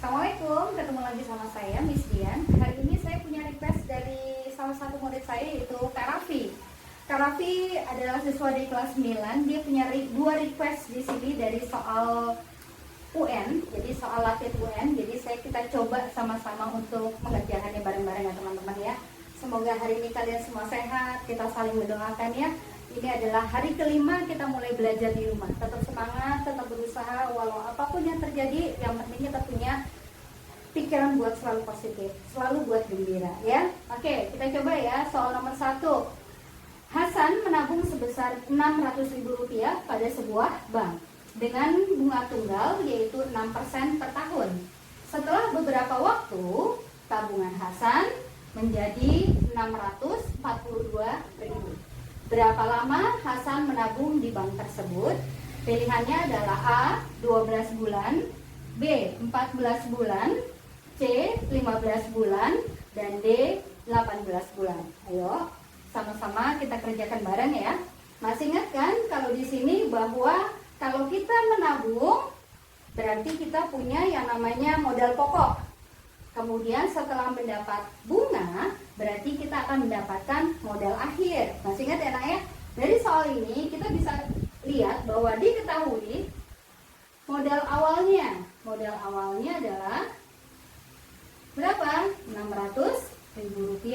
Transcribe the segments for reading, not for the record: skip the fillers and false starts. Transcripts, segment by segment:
Assalamualaikum, ketemu lagi sama saya Miss Dian. Hari ini saya punya request dari salah satu murid saya, yaitu Kak Raffi. Kak Raffi adalah siswa di kelas 9. Dia punya dua request di sini dari soal UN, jadi soal latihan UN. Jadi kita coba sama-sama untuk mengerjakannya bareng-bareng ya teman-teman ya. Semoga hari ini kalian semua sehat, kita saling mendoakan ya. Ini adalah hari kelima kita mulai belajar di rumah. Tetap semangat, tetap berusaha, walau apapun yang terjadi, yang penting kita punya pikiran buat selalu positif, selalu buat gembira ya. Oke, kita coba ya. Soal nomor 1. Hasan menabung sebesar Rp600.000 pada sebuah bank dengan bunga tunggal yaitu 6% per tahun. Setelah beberapa waktu, tabungan Hasan menjadi Rp642.000. Berapa lama Hasan menabung di bank tersebut? Pilihannya adalah A. 12 bulan, B. 14 bulan, C. 15 bulan, dan D. 18 bulan. Ayo, sama-sama kita kerjakan bareng ya. Masih ingat kan kalau di sini bahwa kalau kita menabung berarti kita punya yang namanya modal pokok. Kemudian setelah mendapat bunga, berarti kita akan mendapatkan modal akhir. Masih ingat ya nak ya? Dari soal ini kita bisa lihat bahwa diketahui modal awalnya adalah berapa? Rp600.000.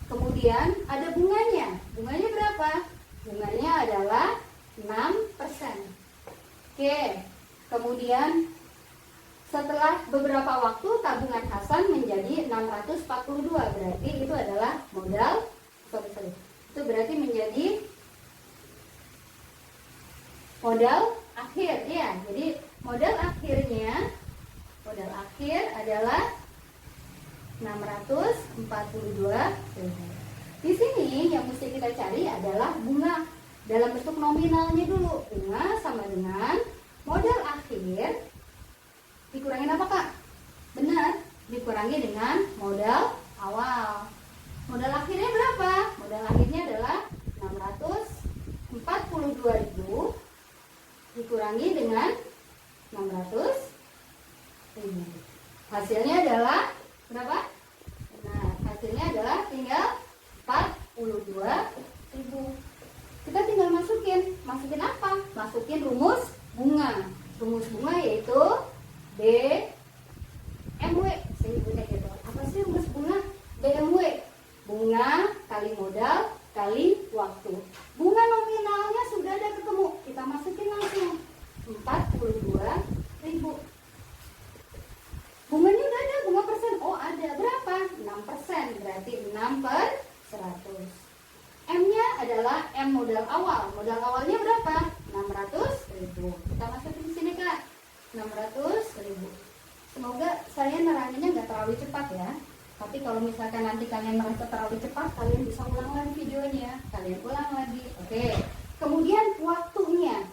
Kemudian ada bunganya. Bunganya berapa? Bunganya adalah 6%. Oke. Kemudian setelah beberapa waktu tabungan Hasan menjadi 642, berarti itu adalah modal itu berarti menjadi modal akhir ya. Jadi modal akhir adalah 642.000. Di sini yang mesti kita cari adalah bunga dalam bentuk nominalnya dulu. Bunga sama dengan modal akhir dikurangin apa Kak? Benar, dikurangi dengan modal awal. Modal akhirnya berapa? Modal akhirnya adalah 642.000 dikurangi dengan 600.000. Hasilnya adalah berapa? Nah, hasilnya adalah tinggal 42.000. Kita tinggal masukin apa? Masukin rumus bunga. Rumus bunga yaitu BMW, saya sebutnya gitu. Apa sih rumus bunga? BMW, bunga kali modal kali waktu. Bunga nominalnya sudah ada ketemu, kita masukin langsung 42.000. Bunganya udah ada, bunga persen. Oh ada, berapa? 6%, berarti 6/100. M-nya adalah M modal awal. Modal awalnya berapa? 600.000. Kita masukin di sini Kak. 600.000. Semoga saya neranginya nggak terlalu cepat ya. Tapi kalau misalkan nanti kalian merasa terlalu cepat, kalian bisa ulang lagi videonya. Kalian ulang lagi. Oke. Kemudian waktunya.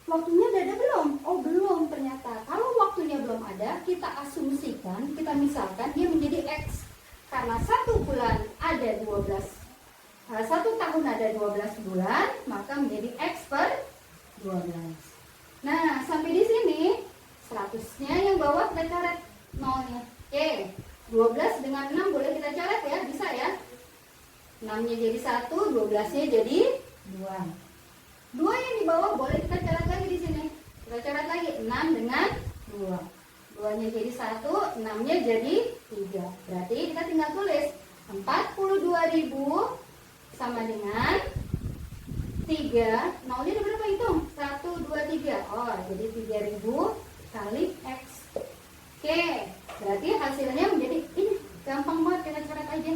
Waktunya udah ada belum? Oh belum ternyata. Kalau waktunya belum ada, kita asumsikan, kita misalkan dia menjadi X. Karena 1 bulan ada 12. 1 tahun ada 12 bulan, maka menjadi X per 12. Nah, sampai di sini 100-nya yang bawah kita coret nolnya. Oke, 12 dengan 6 boleh kita coret ya, bisa ya. 6-nya jadi 1, 12-nya jadi 2. 2 yang di bawah boleh kita coret lagi di sini. Kita coret lagi 6 dengan 2. 2-nya jadi 1, 6-nya jadi 3. Berarti kita tinggal tulis 42.000 sama dengan 3. Nolnya udah berapa hitung? 1, 2, 3. Oh, jadi 3.000 kali X. Oke, berarti hasilnya menjadi ini. Gampang banget, kita coret aja.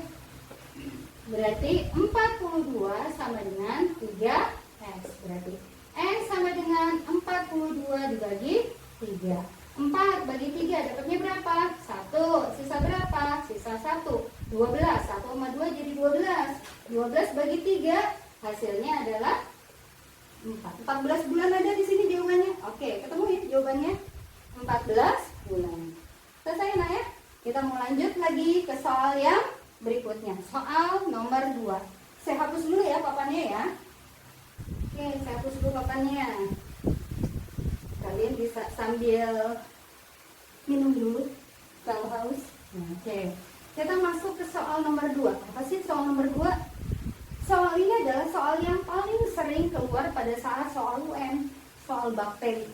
Berarti 42 sama dengan 3X. Berarti X sama dengan 42 dibagi 3. 4 bagi 3 dapatnya berapa? 1. Sisa berapa? Sisa 1. 12. 1 sama 2 jadi 12. 12 bagi 3 hasilnya adalah 4. 14 bulan ada di sini jawabannya. Oke, ketemu ya jawabannya. 14 bulan. Selesai nak ya? Kita mau lanjut lagi ke soal yang berikutnya. Soal nomor 2. Saya hapus dulu ya papannya ya. Oke, saya hapus dulu papannya. Kalian bisa sambil Minum dulu kalau haus. Oke. Kita masuk ke soal nomor 2. Apa sih soal nomor 2? Soal ini adalah soal yang paling sering keluar pada saat soal UN, soal bakteri.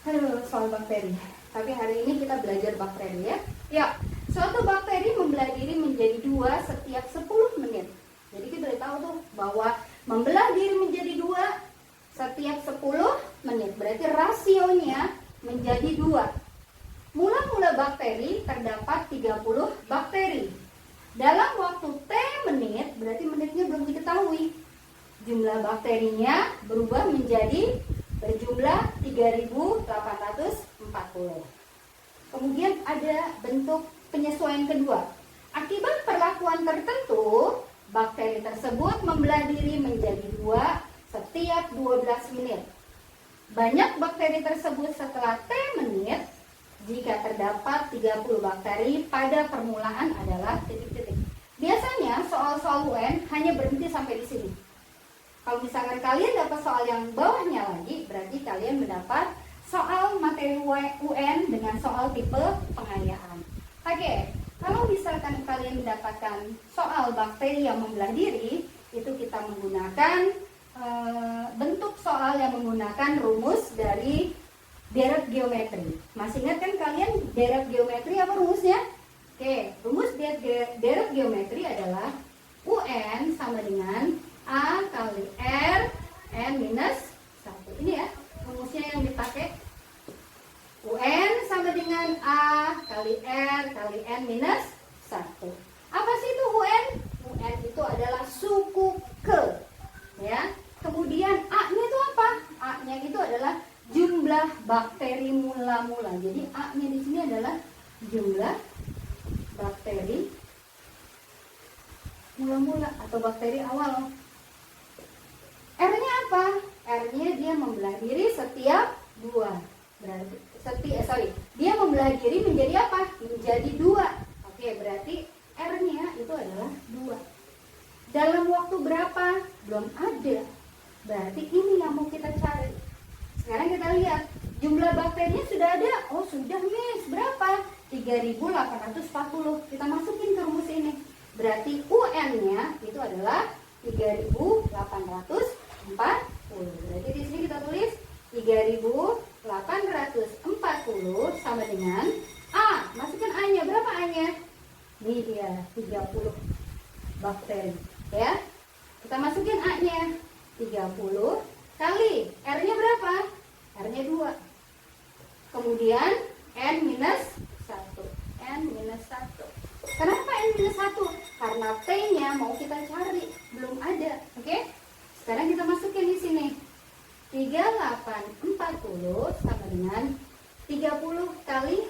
Aduh, soal bakteri. Tapi hari ini kita belajar bakteri ya. Ya, suatu bakteri membelah diri menjadi 2 setiap 10 menit. Jadi kita udah tahu tuh bahwa membelah diri menjadi 2 setiap 10 menit. Berarti rasionya menjadi 2. Mula-mula bakteri terdapat 30 bakteri. Dalam waktu T menit, berarti menitnya belum diketahui. Jumlah bakterinya berubah menjadi berjumlah 3.840. Kemudian ada bentuk penyesuaian kedua. Akibat perlakuan tertentu, bakteri tersebut membelah diri menjadi 2 setiap 12 menit. Banyak bakteri tersebut setelah T menit. Jika terdapat 30 bakteri pada permulaan adalah titik-titik. Biasanya soal-soal UN hanya berhenti sampai di sini. Kalau misalkan kalian dapat soal yang bawahnya lagi, berarti kalian mendapat soal materi UN dengan soal tipe pengayaan. Oke, kalau misalkan kalian mendapatkan soal bakteri yang membelah diri, itu kita menggunakan bentuk soal yang menggunakan rumus dari deret geometri. Masih ingat kan kalian deret geometri apa rumusnya? Oke, rumus deret geometri adalah UN sama dengan A kali R N minus 1. Ini ya rumusnya yang dipakai. UN sama dengan A kali R kali N minus 1. Apa sih itu UN? UN itu adalah suku ke. Ya. Kemudian A-nya itu apa? A-nya itu adalah jumlah bakteri mula-mula. Jadi A-nya di sini adalah jumlah bakteri mula-mula atau bakteri awal. R-nya apa? R-nya dia membelah diri setiap 2. Berarti dia membelah diri menjadi apa? Menjadi 2. Oke, berarti R-nya itu adalah 2. Dalam waktu berapa? Belum ada. Berarti ini yang mau kita cari. Sekarang kita lihat jumlah bakterinya sudah ada. Oh sudah Miss, berapa? 3.840. Kita masukin ke rumus ini. Berarti UN-nya itu adalah 3.840. Berarti di sini kita tulis 3.840 sama dengan A. Masukkan A-nya. Berapa A-nya? Ini dia 30 bakteri. Ya. Kita masukin A-nya 30 kali R-nya berapa? R-nya 2. Kemudian N minus 1. N minus 1. Kenapa N minus 1? Karena T-nya mau kita cari, belum ada. Oke? Sekarang kita masukin di sini. 3840 sama dengan 30 kali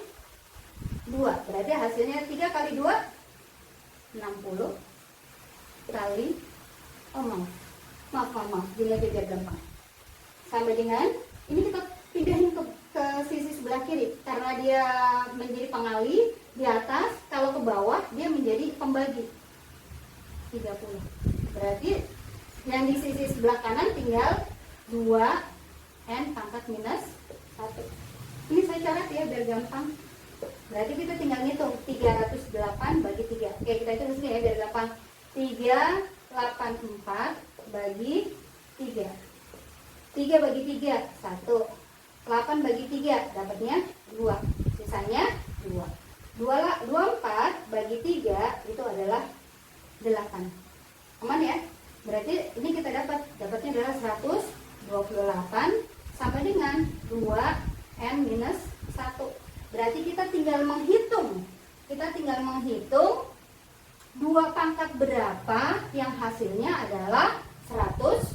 2. Berarti hasilnya 3 kali 2 60 kali maaf, gini aja biar gampang. Sampai dengan ini kita pindahin ke sisi sebelah kiri karena dia menjadi pengali di atas, kalau ke bawah dia menjadi pembagi 30. Berarti yang di sisi sebelah kanan tinggal 2 N pangkat minus 1. Ini saya catat ya biar gampang. Berarti kita tinggal ngitung 308 bagi 3. Oke, kita hitung di sini ya biar gampang. 384 bagi 3. 3 bagi 3 1. 8 bagi 3 dapatnya 2. Sisanya 2. 24 bagi 3 itu adalah 8. Aman ya? Berarti ini kita dapatnya adalah 128 sampai dengan 2 N minus 1. Berarti kita tinggal menghitung. 2 pangkat berapa yang hasilnya adalah 128.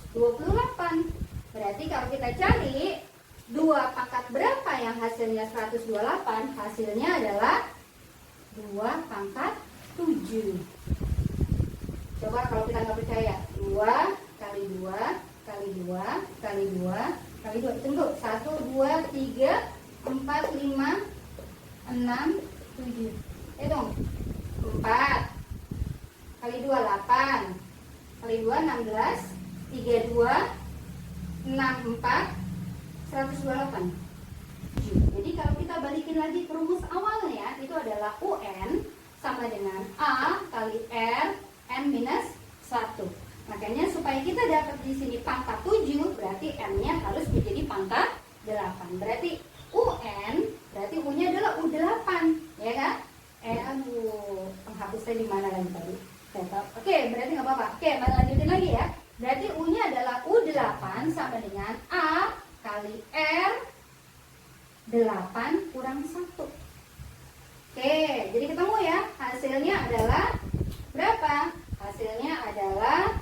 Berarti kalau kita cari 2 pangkat berapa yang hasilnya 128, hasilnya adalah 2 pangkat 7. Coba kalau kita nggak percaya, 2 kali 2 kali 2 kali 2 kali 2. Tunggu, 1, 2, 3, 4, 5, 6, 7. Hitung. 4 kali 2 8 kali 2 16 32 64 128. Jadi kalau kita balikin lagi ke rumus awalnya, itu adalah UN sama dengan A kali R N minus 1. Makanya supaya kita dapat di sini pangkat 7, berarti N-nya harus menjadi pangkat 8. Berarti UN, berarti U-nya adalah U8, ya kan? Penghapusnya di mana lagi tadi? Oke, berarti nggak apa-apa. Oke, lanjutin lagi ya. Berarti U-nya adalah U8 sama dengan A kali R 8 kurang 1. Oke, jadi ketemu ya. Hasilnya adalah berapa? Hasilnya adalah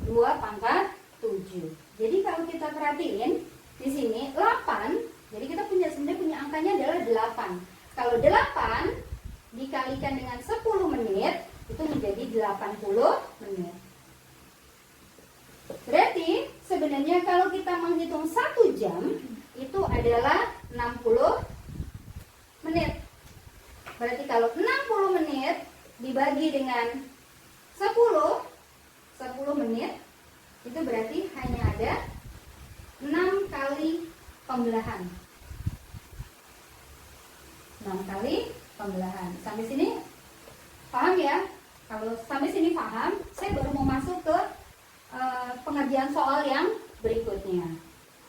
2 pangkat 7. Jadi kalau kita perhatiin di sini 8, jadi kita sebenarnya punya angkanya adalah 8. Kalau 8 dikalikan dengan 10 menit itu menjadi 80 menit. Berarti sebenarnya kalau kita menghitung 1 jam itu adalah 60 menit. Berarti kalau 60 menit dibagi dengan 10 menit itu berarti hanya ada 6 kali pembelahan. 6 kali pembelahan. Sampai sini paham ya? Kalau sampai sini paham, saya baru mau masuk ke pengerjaan soal yang berikutnya.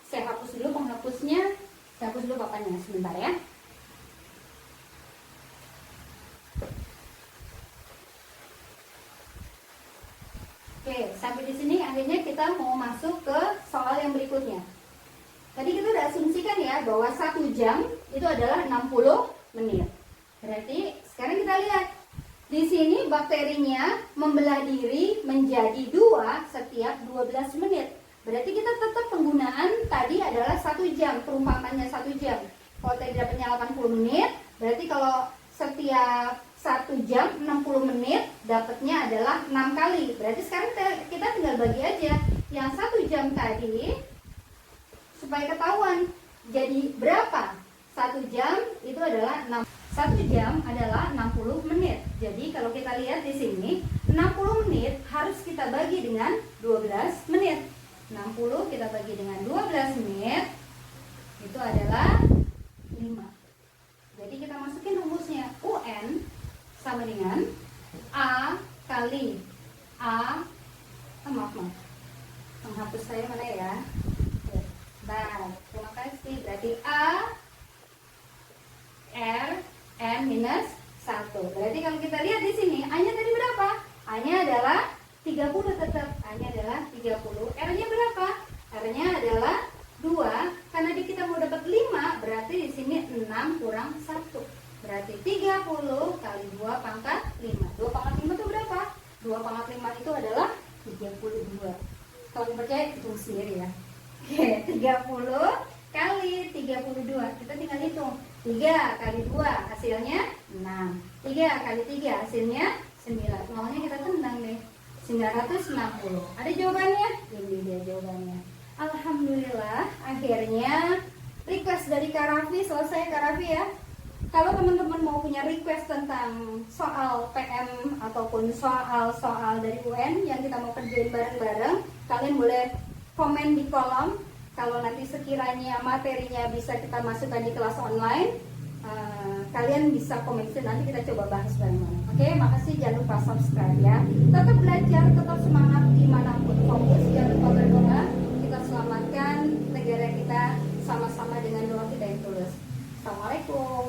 Saya hapus dulu penghapusnya. Saya hapus dulu papannya sebentar ya. Oke, sampai di sini akhirnya kita mau masuk ke soal yang berikutnya. Tadi kita udah asumsikan ya bahwa 1 jam itu adalah 60 menit. Berarti sekarang kita lihat di sini bakterinya membelah diri menjadi 2 setiap 12 menit. Berarti kita tetap penggunaan tadi adalah 1 jam, perumpamannya 1 jam. Kalau tadi dapatnya 80 menit, berarti kalau setiap 1 jam 60 menit dapatnya adalah 6 kali. Berarti sekarang kita tinggal bagi aja yang 1 jam tadi supaya ketahuan jadi berapa. 1 jam itu adalah 1 jam adalah 60 menit. Jadi kalau kita lihat di sini 60 menit harus kita bagi dengan 12 menit. 60 kita bagi dengan 12 menit itu adalah 5. Jadi kita masukin rumusnya UN sama dengan A kali A, maaf, menghapus saya mana ya? Nah, terima kasih. Berarti A R N minus 1. Berarti kalau kita lihat di sini A-nya tadi berapa? A-nya adalah 30 tetap. A-nya adalah 30. R-nya berapa? R-nya adalah 2. Karena kita mau dapat 5, berarti di sini 6 kurang 1. Berarti 30 kali 2 pangkat 5. 2 pangkat 5 itu berapa? 2 pangkat 5 itu adalah 32. Kalau percaya hitung sendiri ya. Oke, 30 kali 32. Kita tinggal hitung. 3 kali 2 hasilnya 6. 3 kali 3 hasilnya 9. Maunya kita tendang deh. 960. Ada jawabannya? Ini dia jawabannya. Alhamdulillah, akhirnya request dari Kak Raffi selesai. Kak Raffi ya. Kalau teman-teman mau punya request tentang soal PM ataupun soal-soal dari UN yang kita mau kerjain bareng-bareng, kalian boleh komen di kolom. Kalau nanti sekiranya materinya bisa kita masukkan di kelas online, kalian bisa komen itu, nanti kita coba bahas bareng-bareng. Oke, makasih, jangan lupa subscribe ya. Tetap belajar, tetap semangat dimanapun, fokus, jangan lupa berdoa. Kita selamatkan negara kita sama-sama dengan doa kita yang tulus. Assalamualaikum.